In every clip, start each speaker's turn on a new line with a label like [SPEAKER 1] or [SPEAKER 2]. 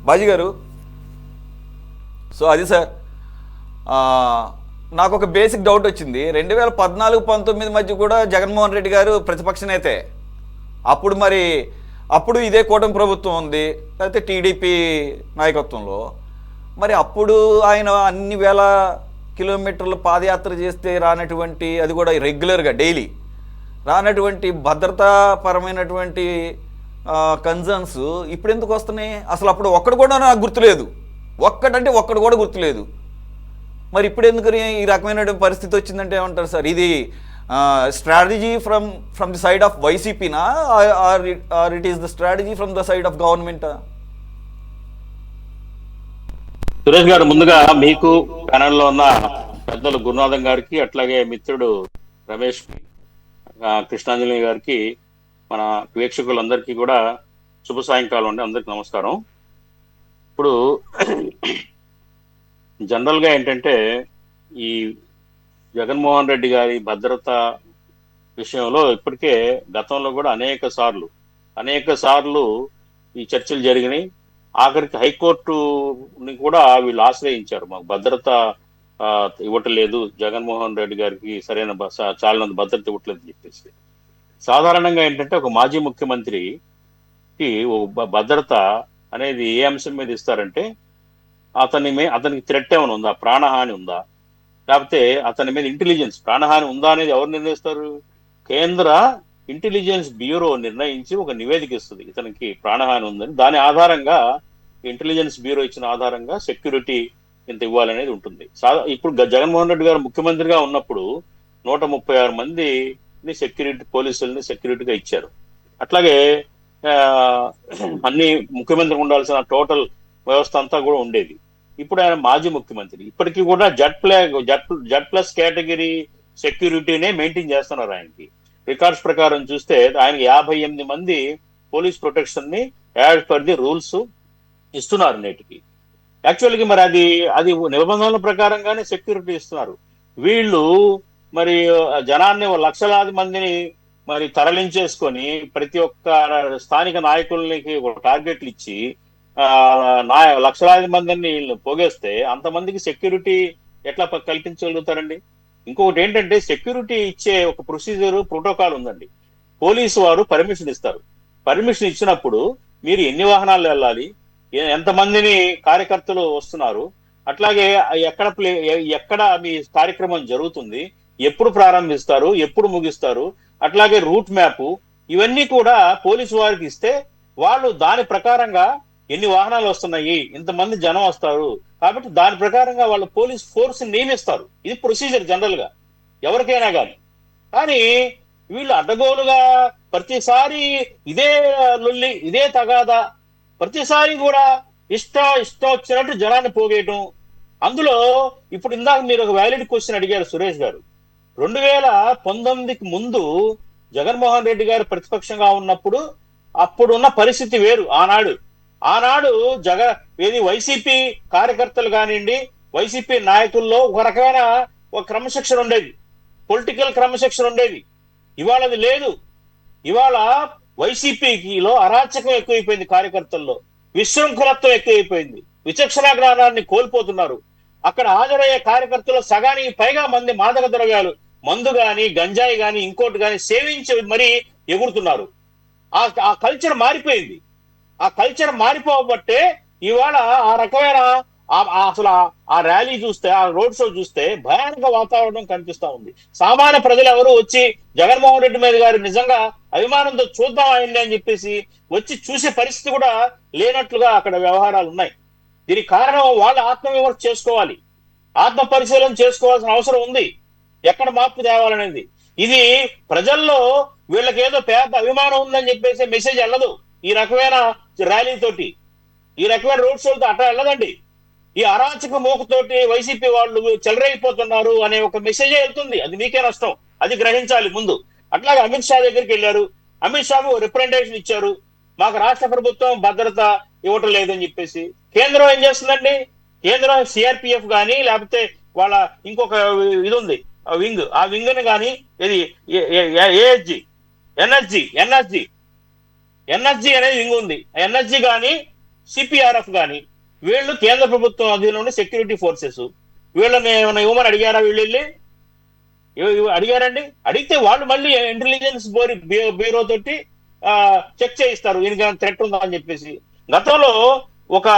[SPEAKER 1] బాజీ గారు. సో అది సార్, ఆ, నాకు ఒక బేసిక్ డౌట్ వచ్చింది. 2014-19 మధ్య కూడా జగన్మోహన్ రెడ్డి గారు ప్రతిపక్ష నేతే. అప్పుడు మరి అప్పుడు ఇదే కూటమి ప్రభుత్వం ఉంది, లేకపోతే టీడీపీ నాయకత్వంలో. మరి అప్పుడు ఆయన అన్ని వేల కిలోమీటర్లు పాదయాత్ర చేస్తే రానటువంటి, అది కూడా రెగ్యులర్గా డైలీ రానటువంటి భద్రతాపరమైనటువంటి కన్సర్న్స్ ఇప్పుడు ఎందుకు వస్తున్నాయి? అసలు అప్పుడు ఒక్కడు కూడా నాకు గుర్తులేదు, ఒక్కడు కూడా గుర్తులేదు. మరి ఇప్పుడు ఎందుకు ఈ రకమైన పరిస్థితి వచ్చిందంటే ఏమంటారు సార్? ఇది strategy from the side of వైసీపీనా, or it is the strategy from the side of గవర్నమెంటా?
[SPEAKER 2] సురేష్ గారు, ముందుగా మీకు ప్యానెల్లో ఉన్న పెద్దలు గురునాథం గారికి, అట్లాగే మిత్రుడు రమేష్ కృష్ణాంజలి గారికి, మన వీక్షకులందరికీ కూడా శుభ సాయంకాలం అండి. అందరికి నమస్కారం. ఇప్పుడు జనరల్ గా ఏంటంటే, ఈ జగన్మోహన్ రెడ్డి గారి భద్రత విషయంలో ఇప్పటికే గతంలో కూడా అనేక సార్లు ఈ చర్చలు జరిగినాయి. ఆఖరికి హైకోర్టుని కూడా వీళ్ళు ఆశ్రయించారు. మాకు భద్రత ఇవ్వట్లేదు, జగన్మోహన్ రెడ్డి గారికి సరైన చాలినంత భద్రత ఇవ్వట్లేదు అని చెప్పేసి. సాధారణంగా ఏంటంటే, ఒక మాజీ ముఖ్యమంత్రికి భద్రత అనేది ఏ అంశం మీద ఇస్తారంటే, అతనికి థ్రెట్ ఏమైనా ఉందా, ప్రాణహాని ఉందా, లేకపోతే అతని మీద ఇంటెలిజెన్స్ ప్రాణహాని ఉందా అనేది ఎవరు నిర్ణయిస్తారు? కేంద్ర ఇంటెలిజెన్స్ బ్యూరో నిర్ణయించి ఒక నివేదిక ఇస్తుంది, ఇతనికి ప్రాణహాని ఉందని. దాని ఆధారంగా ఇంటెలిజెన్స్ బ్యూరో ఇచ్చిన ఆధారంగా సెక్యూరిటీ ఇంత ఇవ్వాలనేది ఉంటుంది. ఇప్పుడు జగన్మోహన్ రెడ్డి గారు ముఖ్యమంత్రిగా ఉన్నప్పుడు 136 మందిని పోలీసుల్ని సెక్యూరిటీగా ఇచ్చారు. అట్లాగే అన్ని ముఖ్యమంత్రికి ఉండాల్సిన టోటల్ వ్యవస్థ అంతా కూడా ఉండేది. ఇప్పుడు ఆయన మాజీ ముఖ్యమంత్రి, ఇప్పటికీ కూడా జడ్ ప్లస్ కేటగిరీ సెక్యూరిటీనే మెయింటైన్ చేస్తున్నారు. ఆయనకి రికార్డ్స్ ప్రకారం చూస్తే ఆయనకి 58 మంది పోలీస్ ప్రొటెక్షన్ ని యాడ్ పర్ ది రూల్స్ ఇస్తున్నారు నేటికి. యాక్చువల్గా మరి అది నిబంధనల ప్రకారంగానే సెక్యూరిటీ ఇస్తున్నారు. వీళ్ళు మరి జనాన్ని లక్షలాది మందిని మరి తరలించేసుకొని ప్రతి ఒక్క స్థానిక నాయకులకి టార్గెట్లు ఇచ్చి లక్షలాది మందిని పోగేస్తే అంతమందికి సెక్యూరిటీ ఎట్లా కల్పించగలుగుతారండి? ఇంకొకటి ఏంటంటే, సెక్యూరిటీ ఇచ్చే ఒక ప్రొసీజర్, ప్రోటోకాల్ ఉందండి. పోలీసు వారు పర్మిషన్ ఇస్తారు. పర్మిషన్ ఇచ్చినప్పుడు మీరు ఎన్ని వాహనాలు వెళ్ళాలి, ఎంతమందిని కార్యకర్తలు వస్తున్నారు, అట్లాగే ఎక్కడ మీ కార్యక్రమం జరుగుతుంది, ఎప్పుడు ప్రారంభిస్తారు, ఎప్పుడు ముగిస్తారు, అట్లాగే రూట్ మ్యాప్, ఇవన్నీ కూడా పోలీసు వారికి ఇస్తే వాళ్ళు దాని ప్రకారంగా ఎన్ని వాహనాలు వస్తున్నాయి, ఇంతమంది జనం వస్తారు, కాబట్టి దాని ప్రకారంగా వాళ్ళు పోలీస్ ఫోర్స్ నియమిస్తారు. ఇది ప్రొసీజర్ జనరల్ గా ఎవరికైనా కానీ వీళ్ళు అడ్డగోలుగా ప్రతిసారి ఇదే లొల్లి, ఇదే తగాదా, ప్రతిసారి కూడా ఇష్టం వచ్చినట్టు జనాన్ని పోగేయటం. అందులో ఇప్పుడు ఇందాక మీరు ఒక వ్యాలిడ్ క్వశ్చన్ అడిగారు సురేష్ గారు. 2019కి ముందు జగన్మోహన్ రెడ్డి గారు ప్రతిపక్షంగా ఉన్నప్పుడు అప్పుడున్న పరిస్థితి వేరు. ఆనాడు వైసీపీ కార్యకర్తలు కానివ్వండి, వైసీపీ నాయకుల్లో ఒక రకమైన ఒక క్రమశిక్షణ ఉండేది, పొలిటికల్ క్రమశిక్షణ ఉండేది. ఇవాళ అది లేదు. ఇవాళ వైసీపీలో అరాచకం ఎక్కువైపోయింది, కార్యకర్తల్లో విశృంఖలత్వం ఎక్కువైపోయింది, విచక్షణ జ్ఞానాన్ని కోల్పోతున్నారు. అక్కడ హాజరయ్యే కార్యకర్తలు సగానికి పైగా మంది మాదక ద్రవ్యాలు, మందు గాని, గంజాయి గాని, ఇంకోటి గాని సేవించి మరీ ఎగురుతున్నారు. ఆ కల్చర్ మారిపోయింది. ఆ కల్చర్ మారిపోబట్టే ఇవాళ ఆ రకమైన అసలు ఆ ర్యాలీ చూస్తే, ఆ రోడ్ షో చూస్తే భయానక వాతావరణం కనిపిస్తా ఉంది. సామాన్య ప్రజలు ఎవరు వచ్చి జగన్మోహన్ రెడ్డి మీద గారు నిజంగా అభిమానంతో చూద్దాం ఆయన్ని అని చెప్పేసి వచ్చి చూసే పరిస్థితి కూడా లేనట్లుగా అక్కడ వ్యవహారాలు ఉన్నాయి. దీనికి కారణం వాళ్ళు ఆత్మవిమర్శ చేసుకోవాలి, ఆత్మ పరిశీలన చేసుకోవాల్సిన అవసరం ఉంది. ఎక్కడ మార్పు తేవాలనేది, ఇది ప్రజల్లో వీళ్ళకి ఏదో పేద అభిమానం ఉందని చెప్పేసి మెసేజ్ వెళ్ళదు. ఈ రకమైన ర్యాలీతోటి, ఈ రకమైన రోడ్ షోలతో అట్లా వెళ్ళదండి. ఈ అరాచక మోకతోటి వైసీపీ వాళ్ళు చెలరైపోతున్నారు అనే ఒక మెసేజే వెళ్తుంది. అది మీకే నష్టం, అది గ్రహించాలి ముందు. అట్లాగే అమిత్ షా దగ్గరికి వెళ్ళారు, అమిత్ షాకు రిప్రజెంటేషన్ ఇచ్చారు, మాకు రాష్ట్ర ప్రభుత్వం భద్రత ఇవ్వటం లేదని చెప్పేసి. కేంద్రం ఏం చేస్తుందండి? కేంద్రం సిఆర్పిఎఫ్ కానీ, లేకపోతే వాళ్ళ ఇంకొక ఇది ఉంది వింగ్, ఆ వింగ్ ని కానీ, ఇది ఏఎస్జి, ఎన్ఎస్జి అనేది వింగ్ ఉంది, ఎన్ఎస్జి కానీ సిపిఆర్ఎఫ్ కానీ వీళ్ళు కేంద్ర ప్రభుత్వం అధీనంలో సెక్యూరిటీ ఫోర్సెస్. వీళ్ళని ఏమైనా ఇవ్వమని అడిగారా? వీళ్ళు వెళ్ళి అడిగారండి? అడిగితే వాళ్ళు మళ్ళీ ఇంటెలిజెన్స్ బ్యూరో తోటి చెక్ చేయిస్తారు ఈయనకి థ్రెట్ ఉందా అని చెప్పేసి. గతంలో ఒక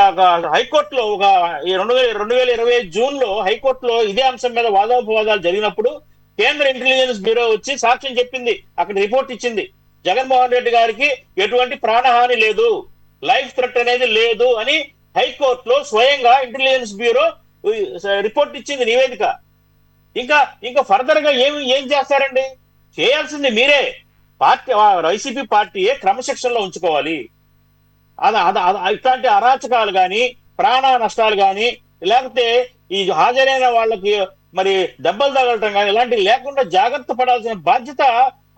[SPEAKER 2] హైకోర్టులో ఒక 2020 జూన్ లో హైకోర్టులో ఇదే అంశం మీద వాదోపవాదాలు జరిగినప్పుడు కేంద్ర ఇంటెలిజెన్స్ బ్యూరో వచ్చి సాక్ష్యం చెప్పింది, అక్కడ రిపోర్ట్ ఇచ్చింది, జగన్మోహన్ రెడ్డి గారికి ఎటువంటి ప్రాణహాని లేదు, లైఫ్ థ్రెట్ అనేది లేదు అని హైకోర్టులో స్వయంగా ఇంటెలిజెన్స్ బ్యూరో రిపోర్ట్ ఇచ్చింది, నివేదిక. ఇంకా ఫర్దర్ గా ఏం చేస్తారండి? చేయాల్సింది మీరే. పార్టీ వైసీపీ పార్టీయే క్రమశిక్షణలో ఉంచుకోవాలి. ఇట్లాంటి అరాచకాలు కానీ ప్రాణ నష్టాలు కానీ లేకపోతే ఈ హాజరైన వాళ్ళకి మరి దెబ్బలు తగలటం కానీ ఇలాంటివి లేకుండా జాగ్రత్త పడాల్సిన బాధ్యత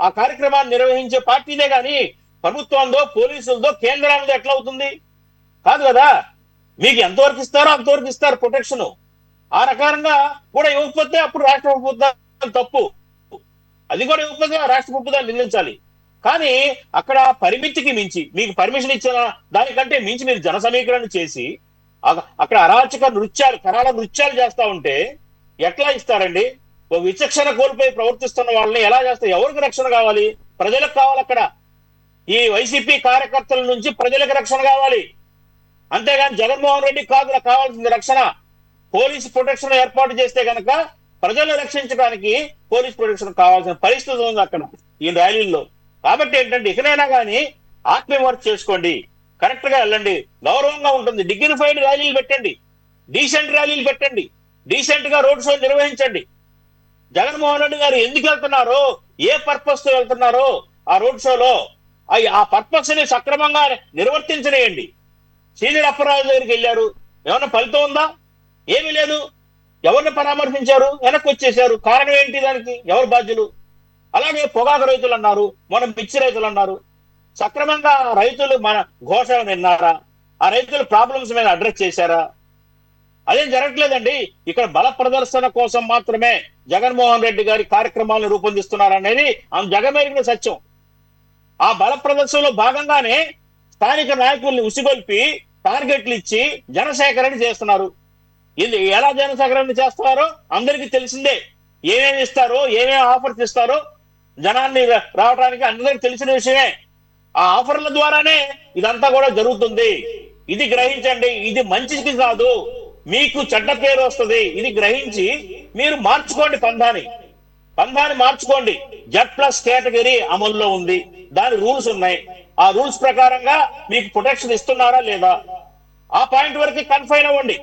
[SPEAKER 2] ఆ కార్యక్రమాన్ని నిర్వహించే పార్టీనే కానీ ప్రభుత్వంలో పోలీసులతో కేంద్రాలతో ఎట్లా అవుతుంది? కాదు కదా. మీకు ఎంతవరకు ఇస్తారో అంతవరకు ఇస్తారు ప్రొటెక్షన్. ఆ రకంగా కూడా ఇవ్వకపోతే అప్పుడు రాష్ట్ర ప్రభుత్వం తప్పు, అది కూడా ఇవ్వకపోతే రాష్ట్ర ప్రభుత్వాన్ని నిందించాలి. కానీ అక్కడ పరిమితికి మించి మీకు పర్మిషన్ ఇచ్చిన దానికంటే మించి మీరు జన సమీకరణ చేసి అక్కడ అరాచక నృత్యాలు కరాళ నృత్యాలు చేస్తా ఉంటే ఎట్లా ఇస్తారండి? ఓ విచక్షణ కోల్పోయి ప్రవర్తిస్తున్న వాళ్ళని ఎలా చేస్తారు? ఎవరికి రక్షణ కావాలి? ప్రజలకు కావాలి. అక్కడ ఈ వైసీపీ కార్యకర్తల నుంచి ప్రజలకు రక్షణ కావాలి, అంతేగాని జగన్మోహన్ రెడ్డి కాదు కావాల్సింది రక్షణ. పోలీసు ప్రొటెక్షన్ ఏర్పాటు చేస్తే కనుక ప్రజలను రక్షించడానికి పోలీస్ ప్రొటెక్షన్ కావాల్సిన పరిస్థితి ఉంది అక్కడ ఈ ర్యాలీల్లో. కాబట్టి ఏంటంటే ఇకనైనా కానీ ఆత్మవిమర్శ చేసుకోండి, కరెక్ట్ గా వెళ్ళండి, గౌరవంగా ఉంటుంది. డిగ్నిఫైడ్ ర్యాలీలు పెట్టండి, డీసెంట్ ర్యాలీలు పెట్టండి, డీసెంట్ గా రోడ్ షో నిర్వహించండి. జగన్మోహన్ రెడ్డి గారు ఎందుకు వెళ్తున్నారో, ఏ పర్పస్ తో వెళ్తున్నారో ఆ రోడ్ షోలో ఆ పర్పస్ ని సక్రమంగా నిర్వర్తించనేయండి. సీనియర్ అప్పరాజు దగ్గరికి వెళ్ళారు, ఏమన్నా ఫలితం ఉందా? ఏమీ లేదు. ఎవరిని పరామర్శించారు? వెనక్కి వచ్చేసారు. కారణం ఏంటి? దానికి ఎవరు బాధ్యులు? అలాగే పొగాకు రైతులు అన్నారు, మనం మిర్చి రైతులు అన్నారు. సక్రమంగా రైతులు మన ఘోషణ విన్నారా? ఆ రైతుల ప్రాబ్లమ్స్ మీద అడ్రస్ చేశారా? అదేం జరగట్లేదండి. ఇక్కడ బల ప్రదర్శన కోసం మాత్రమే జగన్మోహన్ రెడ్డి గారి కార్యక్రమాలను రూపొందిస్తున్నారనేది జగమెరిగిన సత్యం. ఆ బల ప్రదర్శనలో భాగంగానే స్థానిక నాయకుల్ని ఉసిగొల్పి టార్గెట్లు ఇచ్చి జనసేకరణ చేస్తున్నారు. ఇది ఎలా జనసేకరణ చేస్తున్నారో అందరికీ తెలిసిందే. ఏమేమి ఇస్తారో, ఏమేమి ఆఫర్స్ ఇస్తారో జనాన్ని రావడానికి అందరికీ తెలిసిన విషయమే. ఆ ఆఫర్ల ద్వారానే ఇదంతా కూడా జరుగుతుంది. ఇది గ్రహించండి. ఇది మంచిది కాదు, మీకు చెడ్డ పేరు వస్తుంది. ఇది గ్రహించి మీరు మార్చుకోండి, పంధాన్ని మార్చుకోండి. Z+ కేటగిరీ అమల్లో ఉంది, దాని రూల్స్ ఉన్నాయి. ఆ రూల్స్ ప్రకారంగా మీకు ప్రొటెక్షన్ ఇస్తున్నారా లేదా, ఆ పాయింట్ వరకు కన్ఫైన్ అవ్వండి.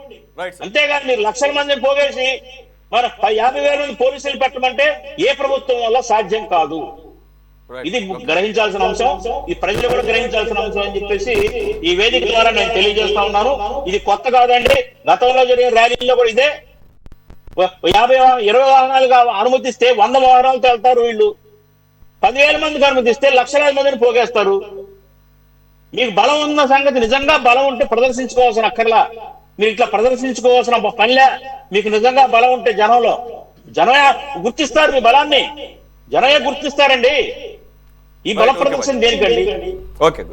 [SPEAKER 2] అంతేగాని మీరు లక్షల మందిని పోగేసి మన 50,000 మంది పోలీసులు పెట్టమంటే ఏ ప్రభుత్వం వల్ల సాధ్యం కాదు. ఇది గ్రహించాల్సిన అంశం, ఈ ప్రజలు కూడా గ్రహించాల్సిన అంశం అని చెప్పేసి ఈ వేదిక ద్వారా నేను తెలియజేస్తా ఉన్నాను. ఇది కొత్త కాదండి, గతంలో జరిగిన ర్యాలీలో కూడా ఇదే. 20 వాహనాలుగా అనుమతిస్తే 100 వాహనాలతో వెళ్తారు వీళ్ళు. 10,000 మందికి అనుమతిస్తే లక్షలాది మందిని పోగేస్తారు. మీకు బలం ఉన్న సంగతి, నిజంగా బలం ఉంటే ప్రదర్శించుకోవాల్సిన అక్కర్లా, మీరు ఇట్లా ప్రదర్శించుకోవాల్సిన పనిలే. మీకు నిజంగా బలం ఉంటే జనమే గుర్తిస్తారు, మీ బలాన్ని జనమే గుర్తిస్తారండి. ఈ బల ప్రదర్శన దేనికండి?
[SPEAKER 1] ఓకే.